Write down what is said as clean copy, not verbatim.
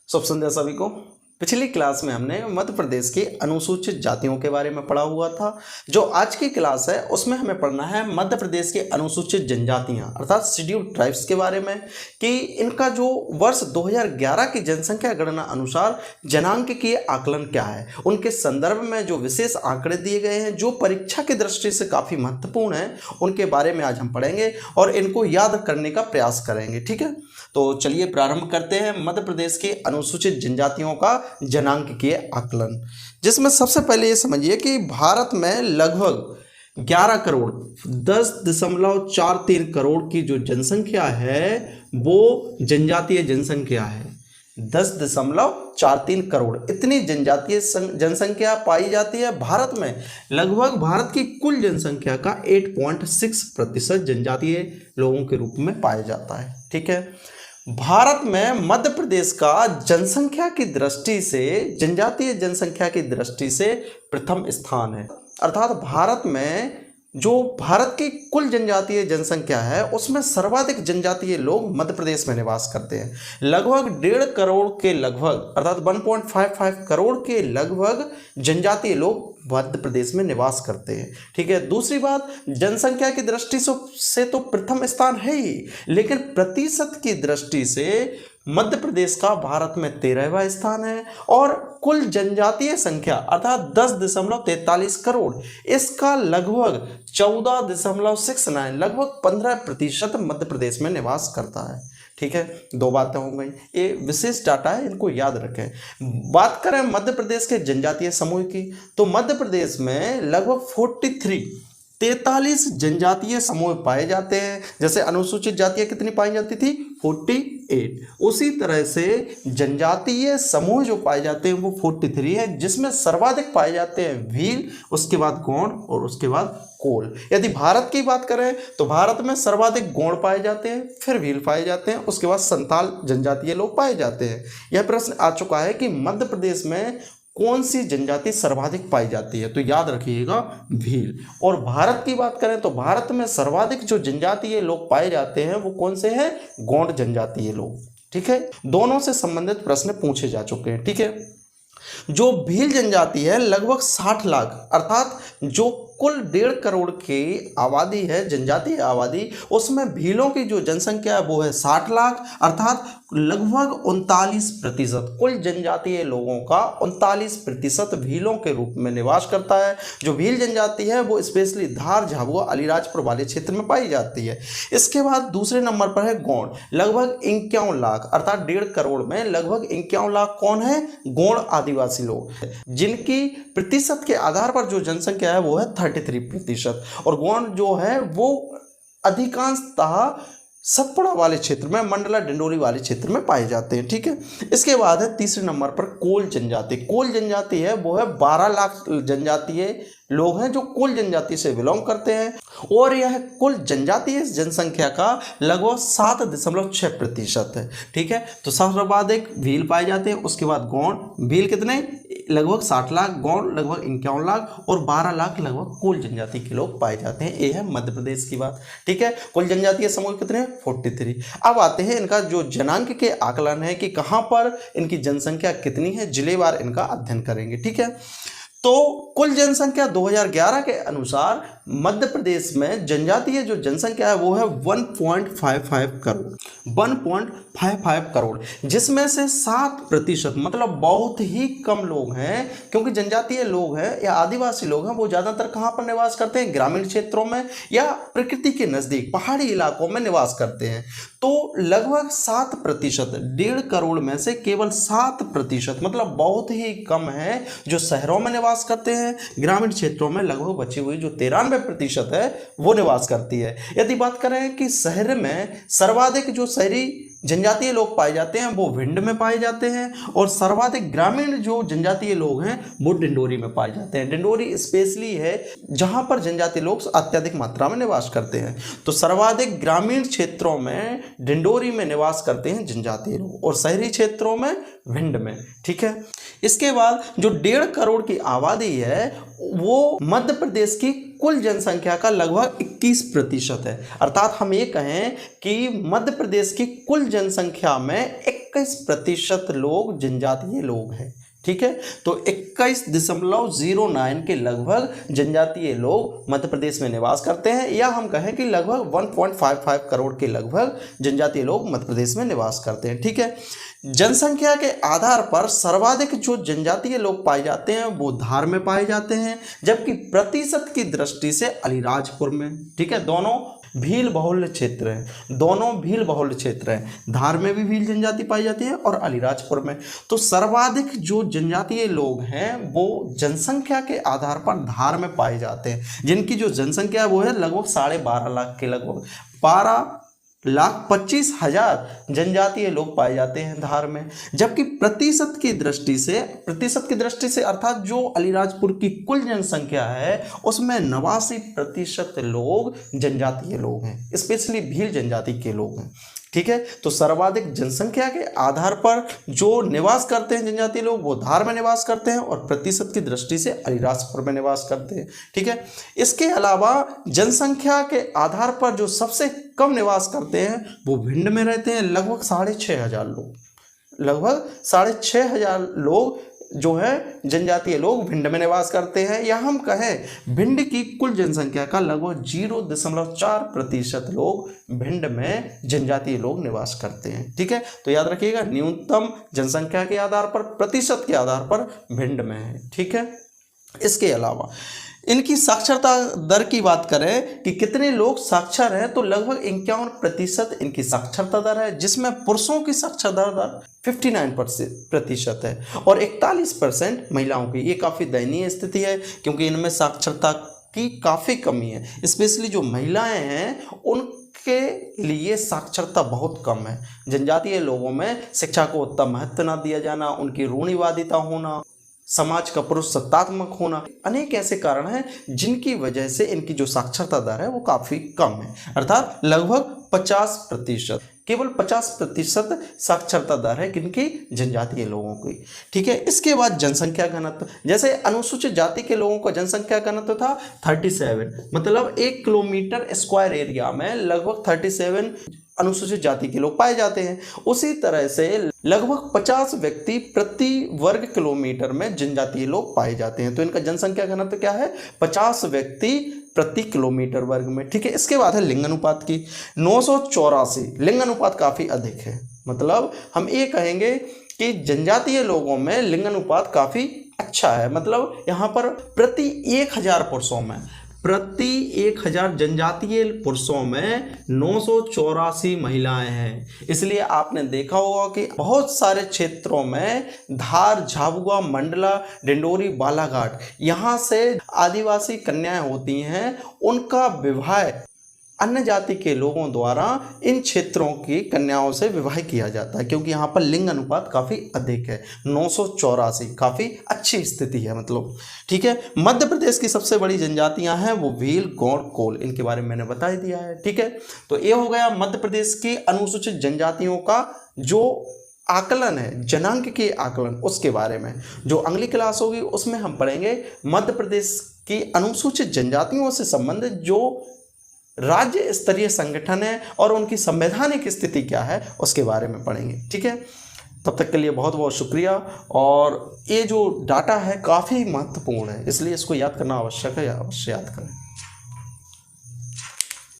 शुभ संध्या सभी को। पिछली क्लास में हमने मध्य प्रदेश की अनुसूचित जातियों के बारे में पढ़ा हुआ था। जो आज की क्लास है उसमें हमें पढ़ना है मध्य प्रदेश की अनुसूचित जनजातियां अर्थात शेड्यूल्ड ट्राइब्स के बारे में कि इनका जो वर्ष 2011 की जनसंख्या गणना अनुसार जनांकीय आकलन क्या है। उनके संदर्भ में जो विशेष आंकड़े दिए गए हैं जो परीक्षा की दृष्टि से काफ़ी महत्वपूर्ण हैं उनके बारे में आज हम पढ़ेंगे और इनको याद करने का प्रयास करेंगे। ठीक है, तो चलिए प्रारंभ करते हैं मध्य प्रदेश की अनुसूचित जनजातियों का जनांकीय आकलन, जिसमें सबसे पहले ये समझिए कि भारत में लगभग 11 करोड़ 10.43 करोड़ की जो जनसंख्या है वो जनजातीय जनसंख्या है। 10.43 करोड़ इतनी जनजातीय जनसंख्या पाई जाती है भारत में। लगभग भारत की कुल जनसंख्या का 8.6% जनजातीय लोगों के रूप में पाया जाता है। ठीक है, भारत में मध्य प्रदेश का जनसंख्या की दृष्टि से जनजातीय जनसंख्या की दृष्टि से प्रथम स्थान है। अर्थात भारत में जो भारत की कुल जनजातीय जनसंख्या है उसमें सर्वाधिक जनजातीय लोग मध्य प्रदेश में निवास करते हैं। लगभग 1.5 करोड़ के लगभग अर्थात 1.55 करोड़ के लगभग जनजातीय लोग मध्य प्रदेश में निवास करते हैं। ठीक है, दूसरी बात, जनसंख्या की दृष्टि से तो प्रथम स्थान है ही, लेकिन प्रतिशत की दृष्टि से मध्य प्रदेश का भारत में 13वां स्थान है और कुल जनजातीय संख्या अर्थात 10.43 करोड़ इसका लगभग 14.69 लगभग 15% मध्य प्रदेश में निवास करता है। ठीक है, दो बातें हो गई, ये विशेष डाटा है, इनको याद रखें। बात करें मध्य प्रदेश के जनजातीय समूह की तो मध्य प्रदेश में लगभग 43 जनजातीय समूह पाए जाते हैं। जैसे अनुसूचित जातियां कितनी पाई जाती थी 48, उसी तरह से जनजातीय समूह जो पाए जाते हैं वो 43 है, जिसमें सर्वाधिक पाए जाते हैं भील, उसके बाद गौड़ और उसके बाद कोल। यदि भारत की बात करें तो भारत में सर्वाधिक गौड़ पाए जाते हैं, फिर भील पाए जाते हैं, उसके बाद संताल जनजातीय लोग पाए जाते हैं। यह प्रश्न आ चुका है कि मध्य प्रदेश में कौन सी जनजाति सर्वाधिक पाई जाती है, तो याद रखिएगा भील। और भारत की बात करें तो भारत में सर्वाधिक जो जनजातीय लोग पाए जाते हैं वो कौन से हैं, गौड़ जनजातीय लोग। ठीक है, दोनों से संबंधित प्रश्न पूछे जा चुके हैं। ठीक है, जो भील जनजाति है लगभग 60 लाख अर्थात जो कुल 1.5 करोड़ की आबादी है जनजातीय आबादी, उसमें भीलों की जो जनसंख्या है वो है 60 लाख अर्थात लगभग 39% कुल जनजातीय लोगों का 39% भीलों के रूप में निवास करता है। जो भील जनजाति है वो स्पेशली धार, झाबुआ, अलीराजपुर वाले क्षेत्र में पाई जाती है। इसके बाद दूसरे नंबर पर है गौड़, लगभग 51 लाख अर्थात 1.5 करोड़ में लगभग 51 लाख कौन है, गौड़ आदिवासी लोग, जिनकी प्रतिशत के आधार पर जो जनसंख्या है वो है 33%। और गौड़ जो है वो अधिकांशतः सतपुड़ा वाले क्षेत्र में, मंडला डिंडोरी वाले क्षेत्र में पाए जाते हैं। ठीक है, इसके बाद है तीसरे नंबर पर कोल जनजाति। कोल जनजाति है वो है 12 लाख जनजातीय लोग हैं जो कुल जनजाति से बिलोंग करते हैं और यह कुल जनजातीय जनसंख्या का लगभग 7.6% है। ठीक है, तो सर्वाधिक भील पाए जाते हैं, उसके बाद गौड़, भील कितने लगभग 60 लाख, गौड़ लगभग 51 लाख और 12 लाख लगभग कुल जनजाति के लोग पाए जाते हैं। ये है मध्य प्रदेश की बात। ठीक है, कुल जनजातीय समूह कितने 43। अब आते हैं इनका जो जनांक के आकलन है कि कहाँ पर इनकी जनसंख्या कितनी है, जिलेवार इनका अध्ययन करेंगे। ठीक है, तो कुल जनसंख्या 2011 के अनुसार मध्य प्रदेश में जनजातीय जो जनसंख्या है वो है 1.55 करोड़ 1.55 करोड़, जिसमें से 7% मतलब बहुत ही कम लोग हैं, क्योंकि जनजातीय लोग हैं या आदिवासी लोग हैं वो ज़्यादातर कहाँ पर निवास करते हैं, ग्रामीण क्षेत्रों में या प्रकृति के नज़दीक पहाड़ी इलाकों में निवास करते हैं। तो लगभग 7%, 1.5 करोड़ में से केवल 7% मतलब बहुत ही कम है जो शहरों में निवास करते हैं। ग्रामीण क्षेत्रों में लगभग बची हुई जो 93% है वो निवास करती है। यदि बात करें कि शहर में सर्वाधिक जो शहरी जनजातीय लोग पाए जाते हैं वो भिंड में पाए जाते हैं और सर्वाधिक ग्रामीण जो जनजातीय लोग हैं वो डिंडोरी में पाए जाते हैं। डिंडोरी स्पेशली है जहां पर जनजातीय लोग अत्यधिक मात्रा में निवास करते हैं। तो सर्वाधिक ग्रामीण क्षेत्रों में डिंडोरी में निवास करते हैं जनजातीय लोग और शहरी क्षेत्रों में भिंड में। ठीक है, इसके बाद जो 1.5 करोड़ की आबादी है वो मध्य प्रदेश की कुल जनसंख्या का लगभग 21% है। अर्थात हम ये कहें कि मध्य प्रदेश की कुल जनसंख्या में 21% लोग जनजातीय लोग हैं। ठीक है, तो 21.09 के लगभग जनजातीय लोग मध्य प्रदेश में निवास करते हैं, या हम कहें कि लगभग 1.55 करोड़ के लगभग जनजातीय लोग मध्य प्रदेश में निवास करते हैं। ठीक है, जनसंख्या के आधार पर सर्वाधिक जो जनजातीय लोग पाए जाते हैं वो धार में पाए जाते हैं, जबकि प्रतिशत की दृष्टि से अलीराजपुर में। ठीक है, दोनों भील बहुल क्षेत्र हैं, दोनों भील बहुल क्षेत्र हैं। धार में भी भील जनजाति पाई जाती है और अलीराजपुर में। तो सर्वाधिक जो जनजातीय लोग हैं वो जनसंख्या के आधार पर धार में पाए जाते हैं, जिनकी जो जनसंख्या है वो है लगभग 12.5 लाख के लगभग 12,25,000 जनजातीय लोग पाए जाते हैं धार में। जबकि प्रतिशत की दृष्टि से अर्थात जो अलीराजपुर की कुल जनसंख्या है उसमें 89% लोग जनजातीय लोग हैं, स्पेशली भील जनजाति के लोग हैं। ठीक है, तो सर्वाधिक जनसंख्या के आधार पर जो निवास करते हैं जनजातीय लोग वो धार में निवास करते हैं और प्रतिशत की दृष्टि से अलीराजपुर में निवास करते हैं। ठीक है, इसके अलावा जनसंख्या के आधार पर जो सबसे कम निवास करते हैं वो भिंड में रहते हैं, लगभग 6,500 लोग, लगभग 6,500 लोग जो है जनजातीय लोग भिंड में निवास करते हैं, या हम कहें भिंड की कुल जनसंख्या का लगभग 0.4% लोग भिंड में जनजातीय लोग निवास करते हैं। ठीक है, तो याद रखिएगा न्यूनतम जनसंख्या के आधार पर, प्रतिशत के आधार पर भिंड में है। ठीक है, इसके अलावा इनकी साक्षरता दर की बात करें कि कितने लोग साक्षर हैं, तो लगभग 51% इनकी साक्षरता दर है, जिसमें पुरुषों की साक्षरता दर 59% है और 41% महिलाओं की। ये काफ़ी दयनीय स्थिति है क्योंकि इनमें साक्षरता की काफ़ी कमी है, स्पेशली जो महिलाएं हैं उनके लिए साक्षरता बहुत कम है। जनजातीय लोगों में शिक्षा को उतना महत्व न दिया जाना, उनकी रूढ़िवादिता होना, समाज का पुरुष सत्तात्मक होना, अनेक ऐसे कारण हैं जिनकी वजह से इनकी जो साक्षरता दर है वो काफ़ी कम है, अर्थात लगभग 50%, केवल 50% साक्षरता दर है किनकी, जनजातीय लोगों की। ठीक है, इसके बाद जनसंख्या घनत्व, जैसे अनुसूचित जाति के लोगों का जनसंख्या घनत्व था 37, मतलब 1 किलोमीटर स्क्वायर एरिया में लगभग 37 अनुसूचित जाति के लोग पाए जाते हैं। उसी तरह से लगभग 50 व्यक्ति प्रति वर्ग किलोमीटर में जनजातीय लोग पाए जाते हैं, तो इनका जनसंख्या घनत्व क्या है, 50 व्यक्ति प्रति किलोमीटर वर्ग में। ठीक है, इसके बाद है लिंगानुपात की 984, लिंगानुपात काफ़ी अधिक है, मतलब हम ये कहेंगे कि जनजातीय लोगों में लिंगानुपात काफ़ी अच्छा है, मतलब यहाँ पर प्रति 1000 पुरुषों में, प्रति 1000 जनजातीय पुरुषों में 984 महिलाएं हैं। इसलिए आपने देखा होगा कि बहुत सारे क्षेत्रों में धार, झाबुआ, मंडला, डिंडोरी, बालाघाट, यहाँ से आदिवासी कन्याएं होती हैं, उनका विवाह अन्य जाति के लोगों द्वारा इन क्षेत्रों की कन्याओं से विवाह किया जाता है, क्योंकि यहाँ पर लिंग अनुपात काफ़ी अधिक है, 984, काफ़ी अच्छी स्थिति है मतलब। ठीक है, मध्य प्रदेश की सबसे बड़ी जनजातियाँ हैं वो भील, गौड़, कोल, इनके बारे में मैंने बता ही दिया है। ठीक है, तो ये हो गया मध्य प्रदेश की अनुसूचित जनजातियों का जो आकलन है, जनांक के आकलन, उसके बारे में। जो अगली क्लास होगी उसमें हम पढ़ेंगे मध्य प्रदेश की अनुसूचित जनजातियों से संबंधित जो राज्य स्तरीय संगठन है और उनकी संवैधानिक स्थिति क्या है उसके बारे में पढ़ेंगे। ठीक है, तब तक के लिए बहुत बहुत शुक्रिया। और ये जो डाटा है काफ़ी महत्वपूर्ण है, इसलिए इसको याद करना आवश्यक है, अवश्य याद करें।